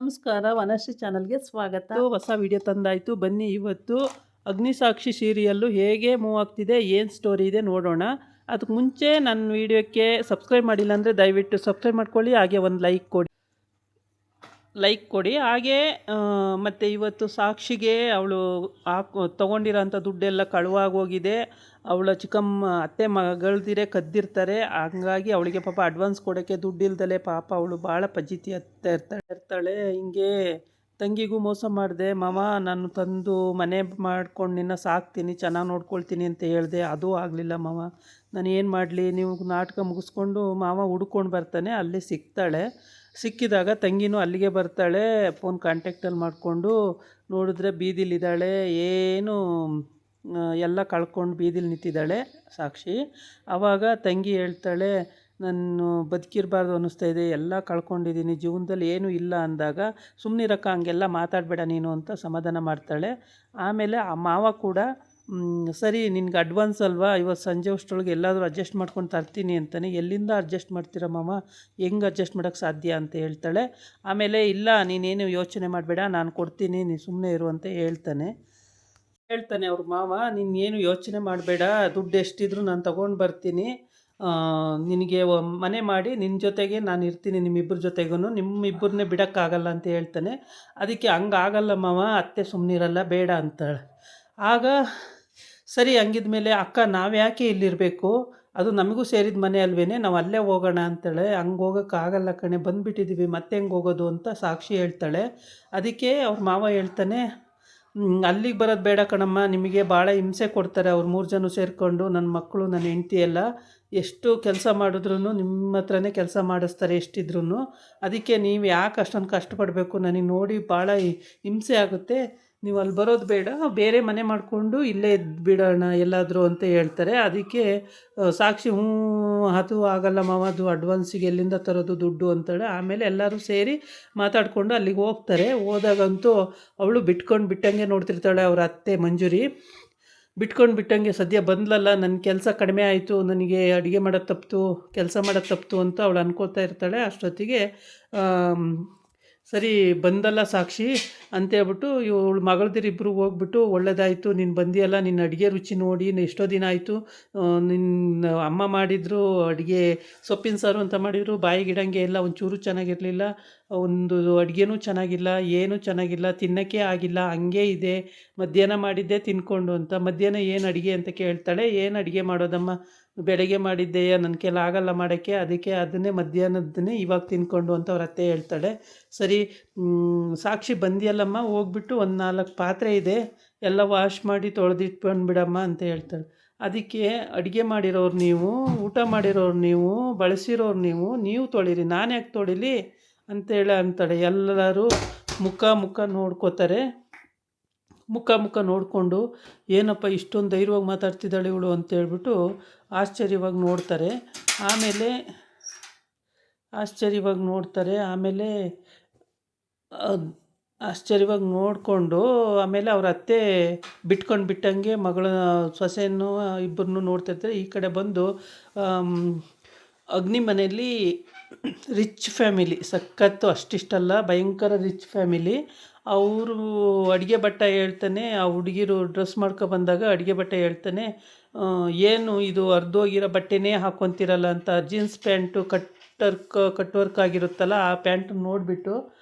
ನಮಸ್ಕಾರ, ವನಶ್ರೀ ಚಾನಲ್ಗೆ ಸ್ವಾಗತ. ಹೊಸ ವಿಡಿಯೋ ತಂದಾಯಿತು. ಬನ್ನಿ ಇವತ್ತು ಅಗ್ನಿಸಾಕ್ಷಿ ಸೀರಿಯಲ್ಲು ಹೇಗೆ ಮೂವ್ ಆಗ್ತಿದೆ, ಏನು ಸ್ಟೋರಿ ಇದೆ ನೋಡೋಣ. ಅದಕ್ಕೆ ಮುಂಚೆ ನನ್ನ ವಿಡಿಯೋಕ್ಕೆ ಸಬ್ಸ್ಕ್ರೈಬ್ ಮಾಡಿಲ್ಲ ಅಂದರೆ ದಯವಿಟ್ಟು ಸಬ್ಸ್ಕ್ರೈಬ್ ಮಾಡ್ಕೊಳ್ಳಿ, ಹಾಗೆ ಒಂದು ಲೈಕ್ ಕೊಡಿ. ಹಾಗೆ ಮತ್ತು ಇವತ್ತು ಸಾಕ್ಷಿಗೆ ಅವಳು ತೊಗೊಂಡಿರೋಂಥ ದುಡ್ಡೆಲ್ಲ ಕಳುವಾಗೋಗಿದೆ. ಅವಳ ಅತ್ತೆ ಮಗಳ್ದಿರೇ ಕದ್ದಿರ್ತಾರೆ. ಹಂಗಾಗಿ ಅವಳಿಗೆ ಪಾಪ ಅಡ್ವಾನ್ಸ್ ಕೊಡೋಕ್ಕೆ ದುಡ್ಡು ಇಲ್ದಲೆ ಪಾಪ ಅವಳು ಭಾಳ ಪಜಿತಿ ಇರ್ತಾಳೆ. ಹಿಂಗೆ ತಂಗಿಗೂ ಮೋಸ ಮಾಡಿದೆ ಮಾವ, ನಾನು ತಂದು ಮನೆ ಮಾಡ್ಕೊಂಡು ನಿನ್ನ ಸಾಕ್ತೀನಿ, ಚೆನ್ನಾಗಿ ನೋಡ್ಕೊಳ್ತೀನಿ ಅಂತ ಹೇಳಿದೆ. ಅದೂ ಆಗಲಿಲ್ಲ ಮಾವ. ನಾನು ಏನು ಮಾಡಲಿ, ನೀವು ನಾಟಕ ಮುಗಿಸ್ಕೊಂಡು ಮಾವ ಹುಡ್ಕೊಂಡು ಬರ್ತಾನೆ. ಅಲ್ಲಿ ಸಿಕ್ಕಿದಾಗ ತಂಗಿನೂ ಅಲ್ಲಿಗೆ ಬರ್ತಾಳೆ. ಫೋನ್ ಕಾಂಟ್ಯಾಕ್ಟಲ್ಲಿ ಮಾಡಿಕೊಂಡು ನೋಡಿದ್ರೆ ಬೀದಿಲಿದ್ದಾಳೆ. ಏನು ಎಲ್ಲ ಕಳ್ಕೊಂಡು ಬೀದಿಲಿ ನಿಂತಿದ್ದಾಳೆ ಸಾಕ್ಷಿ. ಆವಾಗ ತಂಗಿ ಹೇಳ್ತಾಳೆ, ನಾನು ಬದುಕಿರಬಾರ್ದು ಅನ್ನಿಸ್ತಾ ಇದೆ, ಎಲ್ಲ ಕಳ್ಕೊಂಡಿದ್ದೀನಿ, ಜೀವನದಲ್ಲಿ ಏನೂ ಇಲ್ಲ ಅಂದಾಗ ಸುಮ್ಮನಿರಕ್ಕ, ಹಂಗೆಲ್ಲ ಮಾತಾಡಬೇಡ ನೀನು ಅಂತ ಸಮಾಧಾನ ಮಾಡ್ತಾಳೆ. ಆಮೇಲೆ ಆ ಮಾವ ಕೂಡ ಸರಿ ನಿನ್ಗೆ ಅಡ್ವಾನ್ಸ್ ಅಲ್ವಾ, ಇವತ್ತು ಸಂಜೆ ಅಷ್ಟರೊಳಗೆ ಎಲ್ಲಾದರೂ ಅಡ್ಜಸ್ಟ್ ಮಾಡ್ಕೊಂಡು ತರ್ತೀನಿ ಅಂತಾನೆ. ಎಲ್ಲಿಂದ ಅಡ್ಜಸ್ಟ್ ಮಾಡ್ತೀರಾ ಮಾವ, ಹೆಂಗೆ ಅಡ್ಜಸ್ಟ್ ಮಾಡೋಕ್ಕೆ ಸಾಧ್ಯ ಅಂತ ಹೇಳ್ತಾಳೆ. ಆಮೇಲೆ ಇಲ್ಲ ನೀನೇನು ಯೋಚನೆ ಮಾಡಬೇಡ, ನಾನು ಕೊಡ್ತೀನಿ, ನೀನು ಸುಮ್ಮನೆ ಇರು ಅಂತ ಹೇಳ್ತಾನೆ ಅವ್ರ ಮಾವ. ನೀನೇನು ಯೋಚನೆ ಮಾಡಬೇಡ, ದುಡ್ಡು ಎಷ್ಟಿದ್ರು ನಾನು ತೊಗೊಂಡು ಬರ್ತೀನಿ, ನಿನಗೆ ಮನೆ ಮಾಡಿ ನಿನ್ನ ಜೊತೆಗೆ ನಾನು ಇರ್ತೀನಿ, ನಿಮ್ಮಿಬ್ಬರ ಜೊತೆಗೂ, ನಿಮ್ಮಿಬ್ಬರನ್ನೇ ಬಿಡೋಕ್ಕಾಗಲ್ಲ ಅಂತ ಹೇಳ್ತಾನೆ. ಅದಕ್ಕೆ ಹಂಗಾಗಲ್ಲ ಮಾವ, ಅತ್ತೆ ಸುಮ್ಮನಿರಲ್ಲ, ಬೇಡ ಅಂತಾಳೆ. ಆಗ ಸರಿ ಹಂಗಿದ್ಮೇಲೆ ಅಕ್ಕ ನಾವ್ಯಾಕೆ ಇಲ್ಲಿರಬೇಕು, ಅದು ನಮಗೂ ಸೇರಿದ ಮನೆ ಅಲ್ವೇನೆ, ನಾವು ಅಲ್ಲೇ ಹೋಗೋಣ ಅಂತಾಳೆ. ಹಂಗೆ ಹೋಗೋಕ್ಕಾಗಲ್ಲ ಕಣೆ, ಬಂದುಬಿಟ್ಟಿದ್ದೀವಿ, ಮತ್ತೆ ಹೆಂಗೆ ಹೋಗೋದು ಅಂತ ಸಾಕ್ಷಿ ಹೇಳ್ತಾಳೆ. ಅದಕ್ಕೆ ಅವ್ರ ಮಾವ ಹೇಳ್ತಾನೆ, ಅಲ್ಲಿಗೆ ಬರೋದು ಬೇಡ ಕಣಮ್ಮ, ನಿಮಗೆ ಭಾಳ ಹಿಂಸೆ ಕೊಡ್ತಾರೆ ಅವ್ರು 3 ಜನ ಸೇರಿಕೊಂಡು, ನನ್ನ ಮಕ್ಕಳು ನನ್ನ ಹೆಂಡತಿ ಎಲ್ಲ ಎಷ್ಟು ಕೆಲಸ ಮಾಡಿದ್ರು ನಿಮ್ಮ ಹತ್ರನೇ ಕೆಲಸ ಮಾಡಿಸ್ತಾರೆ ಎಷ್ಟಿದ್ರೂ. ಅದಕ್ಕೆ ನೀವು ಯಾಕೆ ಅಷ್ಟೊಂದು ಕಷ್ಟಪಡಬೇಕು, ನನಗೆ ನೋಡಿ ಭಾಳ ಹಿಂಸೆ ಆಗುತ್ತೆ, ನೀವು ಅಲ್ಲಿ ಬರೋದು ಬೇಡ, ಬೇರೆ ಮನೆ ಮಾಡಿಕೊಂಡು ಇಲ್ಲೇ ಬಿಡೋಣ ಎಲ್ಲಾದರೂ ಅಂತ ಹೇಳ್ತಾರೆ. ಅದಕ್ಕೆ ಸಾಕ್ಷಿ ಅದು ಆಗಲ್ಲ ಮಾವ, ಅದು ಅಡ್ವಾನ್ಸಿಗೆ ಎಲ್ಲಿಂದ ತರೋದು ದುಡ್ಡು ಅಂತಾಳೆ. ಆಮೇಲೆ ಎಲ್ಲರೂ ಸೇರಿ ಮಾತಾಡಿಕೊಂಡು ಅಲ್ಲಿಗೆ ಹೋಗ್ತಾರೆ. ಹೋದಾಗಂತೂ ಅವಳು ಬಿಟ್ಟಂಗೆ ನೋಡ್ತಿರ್ತಾಳೆ ಅವ್ರ ಅತ್ತೆ ಮಂಜುರಿ. ಬಿಟ್ಟಂಗೆ ಸದ್ಯ ಬಂದ್ಲಲ್ಲ, ನನ್ನ ಕೆಲಸ ಕಡಿಮೆ ಆಯಿತು, ನನಗೆ ಅಡುಗೆ ಮಾಡೋದು ತಪ್ಪಿತು, ಕೆಲಸ ಮಾಡೋದು ತಪ್ಪಿತು ಅಂತ ಅವಳು ಅನ್ಕೋತಾ ಇರ್ತಾಳೆ. ಅಷ್ಟೊತ್ತಿಗೆ ಸರಿ ಬಂದಲ್ಲ ಸಾಕ್ಷಿ ಅಂತೇಳ್ಬಿಟ್ಟು ಇವಳು ಮಗಳದಿರಿಬ್ಬರು ಹೋಗ್ಬಿಟ್ಟು, ಒಳ್ಳೇದಾಯಿತು ನೀನು ಬಂದಿಯಲ್ಲ, ನಿನ್ನ ಅಡುಗೆ ರುಚಿ ನೋಡಿ ಎಷ್ಟೋ ದಿನ ಆಯಿತು, ನಿನ್ನ ಅಮ್ಮ ಮಾಡಿದ್ರು ಅಡುಗೆ, ಸೊಪ್ಪಿನ ಸಾರು ಅಂತ ಮಾಡಿದರು, ಬಾಯಿಗಿಡಂಗೆ ಎಲ್ಲ, ಒಂಚೂರು ಚೆನ್ನಾಗಿರಲಿಲ್ಲ, ಒಂದು ಅಡುಗೆನೂ ಚೆನ್ನಾಗಿಲ್ಲ, ಏನೂ ಚೆನ್ನಾಗಿಲ್ಲ, ತಿನ್ನೋಕ್ಕೆ ಆಗಿಲ್ಲ, ಹಂಗೆ ಇದೆ, ಮಧ್ಯಾಹ್ನ ಮಾಡಿದ್ದೆ ತಿನ್ಕೊಂಡು ಅಂತ. ಮಧ್ಯಾಹ್ನ ಏನು ಅಡುಗೆ ಅಂತ ಕೇಳ್ತಾಳೆ. ಏನು ಅಡುಗೆ ಮಾಡೋದಮ್ಮ, ಬೆಳಗ್ಗೆ ಮಾಡಿದ್ದೆಯಾ, ನನ್ನ ಕೆಲ ಆಗಲ್ಲ ಮಾಡೋಕ್ಕೆ, ಅದಕ್ಕೆ ಅದನ್ನೇ ಮಧ್ಯಾಹ್ನದನ್ನೇ ಇವಾಗ ತಿನ್ಕೊಂಡು ಅಂತ ಅವ್ರ ಅತ್ತೆ ಹೇಳ್ತಾಳೆ. ಸರಿ ಸಾಕ್ಷಿ ಬಂದಿಯಲ್ಲಮ್ಮ, ಹೋಗ್ಬಿಟ್ಟು ಒಂದು 4 ಪಾತ್ರೆ ಇದೆ, ಎಲ್ಲ ವಾಶ್ ಮಾಡಿ ತೊಳೆದಿಟ್ಕೊಂಡ್ಬಿಡಮ್ಮ ಅಂತ ಹೇಳ್ತಾಳೆ. ಅದಕ್ಕೆ ಅಡುಗೆ ಮಾಡಿರೋರು ನೀವು, ಊಟ ಮಾಡಿರೋರು ನೀವು, ಬಳಸಿರೋರು ನೀವು ತೊಳೀರಿ, ನಾನು ಯಾಕೆ ತೊಳಿಲಿ ಅಂತಾಳೆ. ಎಲ್ಲರೂ ಮುಖ ನೋಡ್ಕೋತಾರೆ. ಮುಖ ನೋಡಿಕೊಂಡು ಏನಪ್ಪ ಇಷ್ಟೊಂದು ಧೈರ್ಯವಾಗಿ ಮಾತಾಡ್ತಿದ್ದಾಳೆ ಇವಳು ಅಂತೇಳ್ಬಿಟ್ಟು ಆಶ್ಚರ್ಯವಾಗಿ ನೋಡ್ತಾರೆ. ಆಮೇಲೆ ಆಶ್ಚರ್ಯವಾಗಿ ನೋಡಿಕೊಂಡು ಆಮೇಲೆ ಅವ್ರ ಅತ್ತೆ ಬಿಟ್ಟಂಗೆ ಮಗಳ ಸೊಸೆಯನ್ನು ಇಬ್ಬರನ್ನೂ ನೋಡ್ತಿರ್ತಾರೆ. ಈ ಕಡೆ ಬಂದು ಅಗ್ನಿ ಮನೆಯಲ್ಲಿ ರಿಚ್ ಫ್ಯಾಮಿಲಿ, ಸಖತ್ತು, ಅಷ್ಟಿಷ್ಟಲ್ಲ, ಭಯಂಕರ ರಿಚ್ ಫ್ಯಾಮಿಲಿ. ಅವರು ಅಡುಗೆ ಭಟ್ಟ ಹೇಳ್ತಾನೆ, ಆ ಹುಡುಗಿರು ಡ್ರೆಸ್ ಬಂದಾಗ ಅಡುಗೆ ಭಟ್ಟ ಹೇಳ್ತಾನೆ, ಏನು ಇದು ಹರಿದೋಗಿರೋ ಬಟ್ಟೆನೇ ಹಾಕ್ಕೊತಿರಲ್ಲ ಅಂತ. ಜೀನ್ಸ್ ಪ್ಯಾಂಟು ಕಟ್ ವರ್ಕ್ ಆಗಿರುತ್ತಲ್ಲ, ಆ ಪ್ಯಾಂಟನ್ನು ನೋಡಿಬಿಟ್ಟು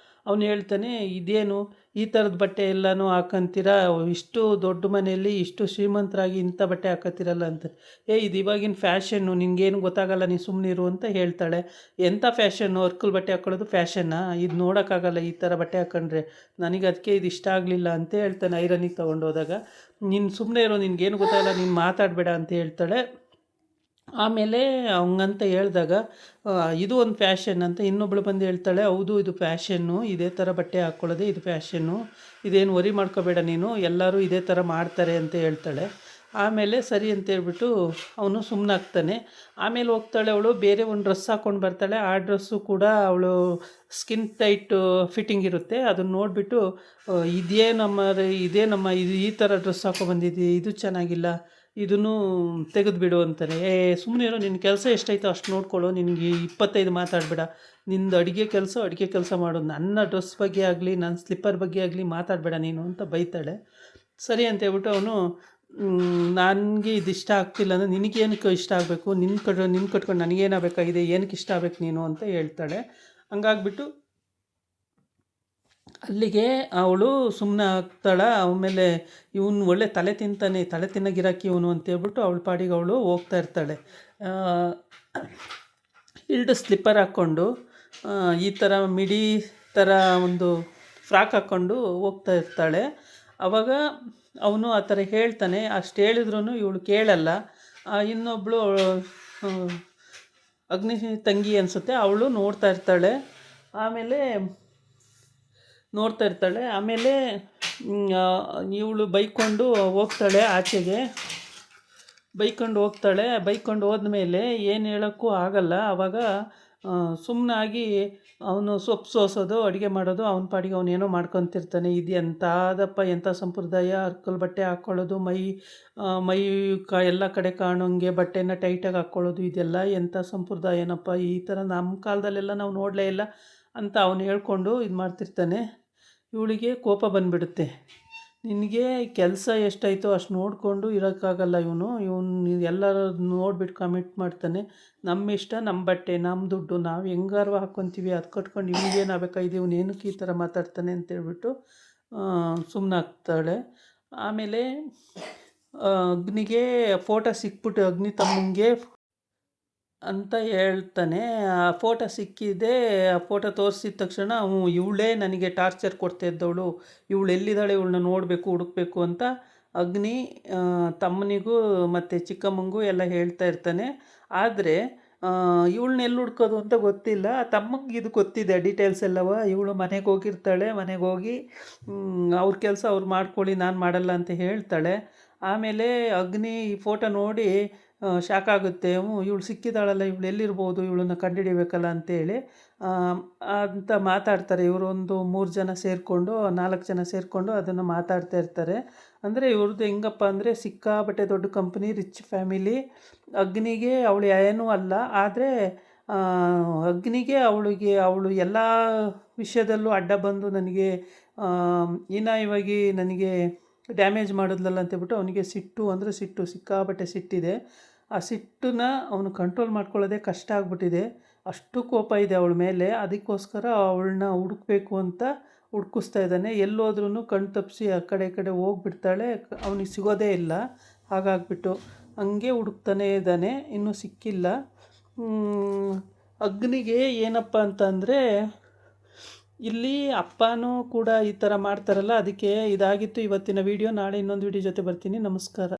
ಅವನು ಹೇಳ್ತಾನೆ, ಇದೇನು ಈ ಥರದ ಬಟ್ಟೆ ಎಲ್ಲನೂ ಹಾಕಂತೀರ, ಇಷ್ಟು ದೊಡ್ಡ ಮನೆಯಲ್ಲಿ ಇಷ್ಟು ಶ್ರೀಮಂತರಾಗಿ ಇಂಥ ಬಟ್ಟೆ ಹಾಕತ್ತೀರಲ್ಲ ಅಂತ. ಇದು ಇವಾಗಿನ ಫ್ಯಾಷನ್ನು, ನಿನಗೇನು ಗೊತ್ತಾಗಲ್ಲ, ನೀನು ಸುಮ್ಮನಿರು ಅಂತ ಹೇಳ್ತಾಳೆ. ಎಂಥ ಫ್ಯಾಷನ್ನು, ವರ್ಕಲ್ ಬಟ್ಟೆ ಹಾಕ್ಕೊಳ್ಳೋದು ಫ್ಯಾಷನ್ನಾ, ಇದು ನೋಡೋಕ್ಕಾಗಲ್ಲ ಈ ಥರ ಬಟ್ಟೆ ಹಾಕ್ಕೊಂಡ್ರೆ, ನನಗೆ ಅದಕ್ಕೆ ಇದು ಇಷ್ಟ ಆಗಲಿಲ್ಲ ಅಂತ ಹೇಳ್ತಾನೆ. ಐರನಿಗೆ ತೊಗೊಂಡೋದಾಗ, ನೀನು ಸುಮ್ಮನೆ ಇರೋ, ನಿನಗೇನು ಗೊತ್ತಾಗಲ್ಲ, ನೀನು ಮಾತಾಡಬೇಡ ಅಂತ ಹೇಳ್ತಾಳೆ. ಆಮೇಲೆ ಹಂಗಂತ ಹೇಳಿದಾಗ ಇದು ಒಂದು ಫ್ಯಾಷನ್ ಅಂತ ಇನ್ನೊಬ್ಳು ಬಂದು ಹೇಳ್ತಾಳೆ, ಹೌದು ಇದು ಫ್ಯಾಷನ್ನು, ಇದೇ ಥರ ಬಟ್ಟೆ ಹಾಕ್ಕೊಳ್ಳೋದೆ ಇದು ಫ್ಯಾಷನ್ನು, ಇದೇನು ವರಿ ಮಾಡ್ಕೋಬೇಡ ನೀನು, ಎಲ್ಲರೂ ಇದೇ ಥರ ಮಾಡ್ತಾರೆ ಅಂತ ಹೇಳ್ತಾಳೆ. ಆಮೇಲೆ ಸರಿ ಅಂತೇಳ್ಬಿಟ್ಟು ಅವನು ಸುಮ್ಮನಾಗ್ತಾನೆ. ಆಮೇಲೆ ಹೋಗ್ತಾಳೆ ಅವಳು, ಬೇರೆ ಒಂದು ಡ್ರೆಸ್ ಹಾಕ್ಕೊಂಡು ಬರ್ತಾಳೆ. ಆ ಡ್ರೆಸ್ಸು ಕೂಡ ಅವಳು ಸ್ಕಿನ್ ಟೈಟ್ ಫಿಟ್ಟಿಂಗ್ ಇರುತ್ತೆ. ಅದನ್ನು ನೋಡಿಬಿಟ್ಟು ಇದೇ ನಮ್ಮ ಇದು ಈ ಥರ ಡ್ರೆಸ್ ಹಾಕ್ಕೊಂಡ್ಬಂದಿದ್ದೀವಿ, ಇದು ಚೆನ್ನಾಗಿಲ್ಲ, ಇದನ್ನು ತೆಗೆದುಬಿಡು ಅಂತಾನೆ. ಸುಮ್ಮನೆ ಇರೋ, ನಿನ್ನ ಕೆಲಸ ಎಷ್ಟೈತೋ ಅಷ್ಟು ನೋಡ್ಕೊಳ್ಳೋ, ನಿನಗೆ 25 ಮಾತಾಡಬೇಡ, ನಿಂದು ಅಡುಗೆ ಕೆಲಸ ಮಾಡು, ನನ್ನ ಡ್ರೆಸ್ ಬಗ್ಗೆ ಆಗಲಿ ನನ್ನ ಸ್ಲಿಪ್ಪರ್ ಬಗ್ಗೆ ಆಗಲಿ ಮಾತಾಡಬೇಡ ನೀನು ಅಂತ ಬೈತಾಳೆ. ಸರಿ ಅಂತ ಹೇಳ್ಬಿಟ್ಟು ಅವನು, ನನಗೆ ಇದು ಇಷ್ಟ ಆಗ್ತಿಲ್ಲ ಅಂದರೆ ನಿನಗೇನಕ್ಕೆ ಇಷ್ಟ ಆಗಬೇಕು, ನಿನ್ನ ಕಟ್ಕೊಂಡು ನನಗೇನಾಗಬೇಕಾಗಿದೆ, ಏನಕ್ಕೆ ಇಷ್ಟ ಆಗಬೇಕು ನೀನು ಅಂತ ಹೇಳ್ತಾಳೆ. ಹಂಗಾಗ್ಬಿಟ್ಟು ಅಲ್ಲಿಗೆ ಅವಳು ಸುಮ್ಮನೆ ಆಗ್ತಾಳೆ. ಆಮೇಲೆ ಇವನು ಒಳ್ಳೆ ತಲೆ ತಿನ್ನೋ ಗಿರಾಕಿ ಇವನು ಅಂತೇಳ್ಬಿಟ್ಟು ಅವಳ ಪಾಡಿಗೆ ಅವಳು ಹೋಗ್ತಾ ಇರ್ತಾಳೆ. ಹಿಲ್ಡ್ ಸ್ಲಿಪ್ಪರ್ ಹಾಕ್ಕೊಂಡು ಈ ಥರ ಮಿಡಿ ಥರ ಒಂದು ಫ್ರಾಕ್ ಹಾಕ್ಕೊಂಡು ಹೋಗ್ತಾ ಇರ್ತಾಳೆ. ಆವಾಗ ಅವನು ಆ ಥರ ಹೇಳ್ತಾನೆ. ಅಷ್ಟು ಹೇಳಿದ್ರೂ ಇವಳು ಕೇಳಲ್ಲ. ಇನ್ನೊಬ್ಬಳು ಅಗ್ನಿ ತಂಗಿ ಅನಿಸುತ್ತೆ, ಅವಳು ನೋಡ್ತಾ ಇರ್ತಾಳೆ. ಆಮೇಲೆ ಇವಳು ಬೈಕೊಂಡು ಹೋಗ್ತಾಳೆ ಆಚೆಗೆ. ಬೈಕೊಂಡು ಹೋದ್ಮೇಲೆ ಏನು ಹೇಳೋಕ್ಕೂ ಆಗಲ್ಲ. ಆವಾಗ ಸುಮ್ಮನಾಗಿ ಅವನು ಸೊಪ್ಪು ಸೋಸೋದು, ಅಡುಗೆ ಮಾಡೋದು, ಅವನ ಪಾಡಿಗೆ ಅವನೇನೋ ಮಾಡ್ಕೊತಿರ್ತಾನೆ. ಇದು ಎಂಥದಪ್ಪ, ಎಂಥ ಸಂಪ್ರದಾಯ, ಅರ್ಕಲ್ ಬಟ್ಟೆ ಹಾಕ್ಕೊಳ್ಳೋದು, ಮೈ ಎಲ್ಲ ಕಡೆ ಕಾಣೋಂಗೆ ಬಟ್ಟೆನ ಟೈಟಾಗಿ ಹಾಕ್ಕೊಳ್ಳೋದು, ಇದೆಲ್ಲ ಎಂಥ ಸಂಪ್ರದಾಯನಪ್ಪ, ಈ ಥರ ನಮ್ಮ ಕಾಲದಲ್ಲೆಲ್ಲ ನಾವು ನೋಡಲೇ ಇಲ್ಲ ಅಂತ ಅವನು ಹೇಳ್ಕೊಂಡು ಇದು ಮಾಡ್ತಿರ್ತಾನೆ. ಇವಳಿಗೆ ಕೋಪ ಬಂದುಬಿಡುತ್ತೆ. ನಿನಗೆ ಕೆಲಸ ಎಷ್ಟಾಯಿತೋ ಅಷ್ಟು ನೋಡಿಕೊಂಡು ಇರೋಕ್ಕಾಗಲ್ಲ. ಇವನು ಎಲ್ಲರೂ ನೋಡಿಬಿಟ್ಟು ಕಮೆಂಟ್ ಮಾಡ್ತಾನೆ. ನಮ್ಮ ಇಷ್ಟ, ನಮ್ಮ ಬಟ್ಟೆ, ನಮ್ಮ ದುಡ್ಡು, ನಾವು ಹೆಂಗಾರು ಹಾಕ್ಕೊತೀವಿ, ಅದು ಕಟ್ಕೊಂಡು ಇವ್ನಿಗೇನಾಗಬೇಕಾಗಿದೆ, ಇವನು ಏನಕ್ಕೆ ಈ ಥರ ಮಾತಾಡ್ತಾನೆ ಅಂತೇಳ್ಬಿಟ್ಟು ಸುಮ್ಮನಾಗ್ತಾಳೆ. ಆಮೇಲೆ ಅಗ್ನಿಗೆ ಫೋಟೋ ಸಿಕ್ಬಿಟ್ಟು ಅಗ್ನಿ ತಮ್ಮಂಗೆ ಅಂತ ಹೇಳ್ತಾನೆ. ಆ ಫೋಟೋ ಸಿಕ್ಕಿದೆ. ಆ ಫೋಟೋ ತೋರಿಸಿದ ತಕ್ಷಣ ಇವಳೇ ನನಗೆ ಟಾರ್ಚರ್ ಕೊಡ್ತಾ ಇದ್ದವಳು, ಇವಳು ಎಲ್ಲಿದ್ದಾಳೆ, ಇವಳನ್ನ ನೋಡಬೇಕು, ಹುಡುಕಬೇಕು ಅಂತ ಅಗ್ನಿ ತಮ್ಮನಿಗೂ ಮತ್ತು ಚಿಕ್ಕಮ್ಮನಿಗೂ ಎಲ್ಲ ಹೇಳ್ತಾ ಇರ್ತಾನೆ. ಆದರೆ ಇವಳನ್ನ ಎಲ್ಲಿ ಹುಡ್ಕೋದು ಅಂತ ಗೊತ್ತಿಲ್ಲ. ತಮ್ಮಂಗೆ ಇದು ಗೊತ್ತಿದೆ ಡೀಟೇಲ್ಸ್ ಎಲ್ಲವ. ಇವಳು ಮನೆಗೆ ಹೋಗಿರ್ತಾಳೆ. ಮನೆಗೆ ಹೋಗಿ ಅವ್ರ ಕೆಲಸ ಅವ್ರು ಮಾಡ್ಕೊಳ್ಳಿ, ನಾನು ಮಾಡಲ್ಲ ಅಂತ ಹೇಳ್ತಾಳೆ. ಆಮೇಲೆ ಅಗ್ನಿ ಈ ಫೋಟೋ ನೋಡಿ ಶಾಕ್ ಆಗುತ್ತೆ. ಇವಳು ಸಿಕ್ಕಿದಾಳಲ್ಲ, ಇವಳು ಎಲ್ಲಿರ್ಬೋದು, ಇವಳನ್ನ ಕಂಡುಹಿಡಿಬೇಕಲ್ಲ ಅಂತೇಳಿ ಅಂತ ಮಾತಾಡ್ತಾರೆ. ಇವರು ಒಂದು 3 ಜನ ಸೇರಿಕೊಂಡು 4 ಜನ ಸೇರಿಕೊಂಡು ಅದನ್ನು ಮಾತಾಡ್ತಾ ಇರ್ತಾರೆ. ಅಂದರೆ ಇವ್ರದ್ದು ಹೆಂಗಪ್ಪ ಅಂದರೆ ಸಿಕ್ಕಾಪಟ್ಟೆ ದೊಡ್ಡ ಕಂಪ್ನಿ, ರಿಚ್ ಫ್ಯಾಮಿಲಿ. ಅಗ್ನಿಗೆ ಅವಳು ಏನೂ ಅಲ್ಲ. ಆದರೆ ಅಗ್ನಿಗೆ ಅವಳು ಎಲ್ಲ ವಿಷಯದಲ್ಲೂ ಅಡ್ಡ ಬಂದು ನನಗೆ ಹೀನಾಯವಾಗಿ ನನಗೆ ಡ್ಯಾಮೇಜ್ ಮಾಡಿದ್ಲಲ್ಲ ಅಂತೇಳ್ಬಿಟ್ಟು ಅವನಿಗೆ ಸಿಟ್ಟು ಸಿಕ್ಕಾಪಟ್ಟೆ ಸಿಟ್ಟಿದೆ. ಆ ಸಿಟ್ಟನ್ನ ಅವನು ಕಂಟ್ರೋಲ್ ಮಾಡ್ಕೊಳ್ಳೋದೇ ಕಷ್ಟ ಆಗ್ಬಿಟ್ಟಿದೆ. ಅಷ್ಟು ಕೋಪ ಇದೆ ಅವಳ ಮೇಲೆ. ಅದಕ್ಕೋಸ್ಕರ ಅವಳನ್ನ ಹುಡುಕಬೇಕು ಅಂತ ಹುಡುಕಿಸ್ತಾ ಇದ್ದಾನೆ. ಎಲ್ಲೋದ್ರೂ ಕಣ್ಣು ತಪ್ಪಿಸಿ ಆ ಕಡೆ ಈ ಕಡೆ ಹೋಗ್ಬಿಡ್ತಾಳೆ. ಅವನಿಗೆ ಸಿಗೋದೇ ಇಲ್ಲ. ಹಾಗಾಗ್ಬಿಟ್ಟು ಹಂಗೆ ಹುಡುಕ್ತಾನೇ ಇದ್ದಾನೆ, ಇನ್ನೂ ಸಿಕ್ಕಿಲ್ಲ. ಅಗ್ನಿಗೆ ಏನಪ್ಪ ಅಂತಂದರೆ, ಇಲ್ಲಿ ಅಪ್ಪನೂ ಕೂಡ ಈ ಥರ ಮಾಡ್ತಾರಲ್ಲ, ಅದಕ್ಕೆ ಇದಾಗಿತ್ತು ಇವತ್ತಿನ ವಿಡಿಯೋ. ನಾಳೆ ಇನ್ನೊಂದು ವಿಡಿಯೋ ಜೊತೆ ಬರ್ತೀನಿ. ನಮಸ್ಕಾರ.